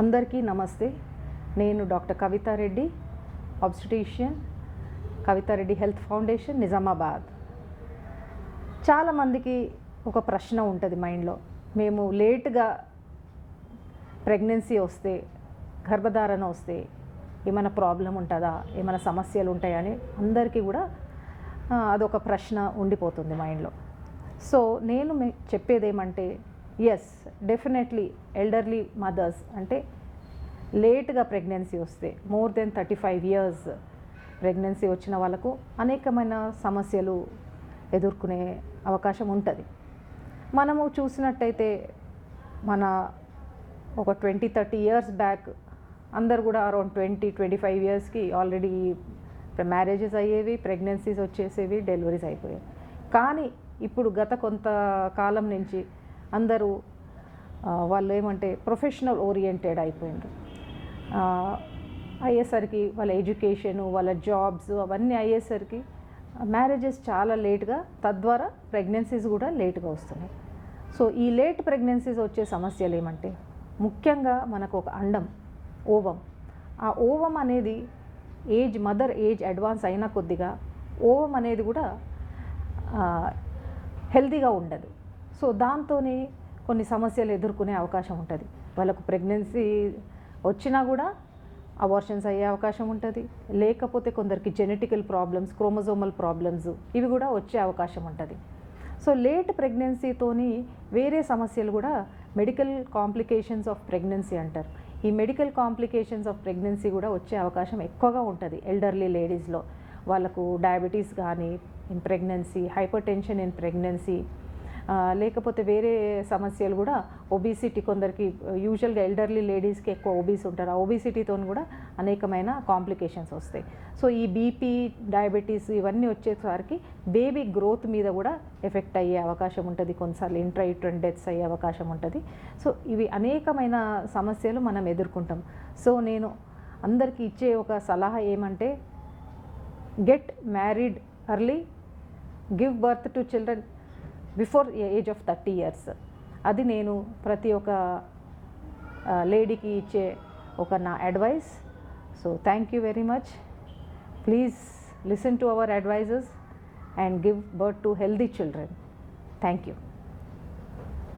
అందరికీ నమస్తే. నేను doctor Kavitha Reddy, obstetrician, Kavitha Reddy health foundation, Nizamabad. చాలామందికి ఒక ప్రశ్న ఉంటుంది మైండ్లో, మేము లేట్గా ప్రెగ్నెన్సీ వస్తే, గర్భధారణ వస్తే ఏమైనా ప్రాబ్లం ఉంటుందా, ఏమైనా సమస్యలు ఉంటాయని అందరికీ కూడా అదొక ప్రశ్న ఉండిపోతుంది మైండ్లో. సో నేను చెప్పేది ఏమంటే, ఎస్, డెఫినెట్లీ ఎల్డర్లీ మదర్స్ అంటే లేట్గా ప్రెగ్నెన్సీ వస్తే, మోర్ దెన్ 35 years ప్రెగ్నెన్సీ వచ్చిన వాళ్ళకు అనేకమైన సమస్యలు ఎదుర్కొనే అవకాశం ఉంటుంది. మనము చూసినట్టయితే మన ఒక 20-30 years బ్యాక్ అందరు కూడా అరౌండ్ 20-25 yearsకి ఆల్రెడీ మ్యారేజెస్ అయ్యేవి, ప్రెగ్నెన్సీస్ వచ్చేసేవి, డెలివరీస్ అయిపోయాయి. కానీ ఇప్పుడు గత కొంత కాలం నుంచి అందరూ వాళ్ళు ఏమంటే ప్రొఫెషనల్ ఓరియంటెడ్ అయిపోయిండ్రు. అయ్యేసరికి వాళ్ళ ఎడ్యుకేషను, వాళ్ళ జాబ్స్ అవన్నీ అయ్యేసరికి మ్యారేజెస్ చాలా లేట్గా, తద్వారా ప్రెగ్నెన్సీస్ కూడా లేట్గా వస్తున్నాయి. సో ఈ లేట్ ప్రెగ్నెన్సీస్ వచ్చే సమస్యలు ఏమంటే, ముఖ్యంగా మనకు ఒక అండం, ఓవం. ఆ ఓవం అనేది మదర్ ఏజ్ అడ్వాన్స్ అయిన కొద్దిగా ఓవం అనేది కూడా హెల్తీగా ఉండదు. సో దాంతోనే కొన్ని సమస్యలు ఎదుర్కొనే అవకాశం ఉంటుంది. వాళ్ళకు ప్రెగ్నెన్సీ వచ్చినా కూడా అబార్షన్స్ అయ్యే అవకాశం ఉంటుంది. లేకపోతే కొందరికి జెనెటికల్ ప్రాబ్లమ్స్, క్రోమోజోమల్ ప్రాబ్లమ్స్ ఇవి కూడా వచ్చే అవకాశం ఉంటుంది. సో లేట్ ప్రెగ్నెన్సీతోని వేరే సమస్యలు కూడా మెడికల్ కాంప్లికేషన్స్ ఆఫ్ ప్రెగ్నెన్సీ అంటారు. ఈ మెడికల్ కాంప్లికేషన్స్ ఆఫ్ ప్రెగ్నెన్సీ కూడా వచ్చే అవకాశం ఎక్కువగా ఉంటుంది ఎల్డర్లీ లేడీస్లో. వాళ్ళకు డయాబెటీస్ కానీ in pregnancy, hyper tension in pregnancy, లేకపోతే వేరే సమస్యలు కూడా, ఒబిసిటీ, కొందరికి యూజువల్గా ఎల్డర్లీ లేడీస్కి ఎక్కువ ఒబీస్ ఉంటారు. ఆ ఒబిసిటీతో కూడా అనేకమైన కాంప్లికేషన్స్ వస్తాయి. సో ఈ బీపీ, డయాబెటీస్ ఇవన్నీ వచ్చేసరికి బేబీ గ్రోత్ మీద కూడా ఎఫెక్ట్ అయ్యే అవకాశం ఉంటుంది. కొన్నిసార్లు ఇంట్రాయూటరైన్ డెత్స్ అయ్యే అవకాశం ఉంటుంది. సో ఇవి అనేకమైన సమస్యలు మనం ఎదుర్కొంటాం. సో నేను అందరికీ ఇచ్చే ఒక సలహా ఏమంటే, get married early, give birth to children before age of 30 years. అది నేను ప్రతి ఒక్క లేడీకి ఇచ్చే ఒక నా advice. So thank you very much. Please listen to our advises and give birth to healthy children. Thank you.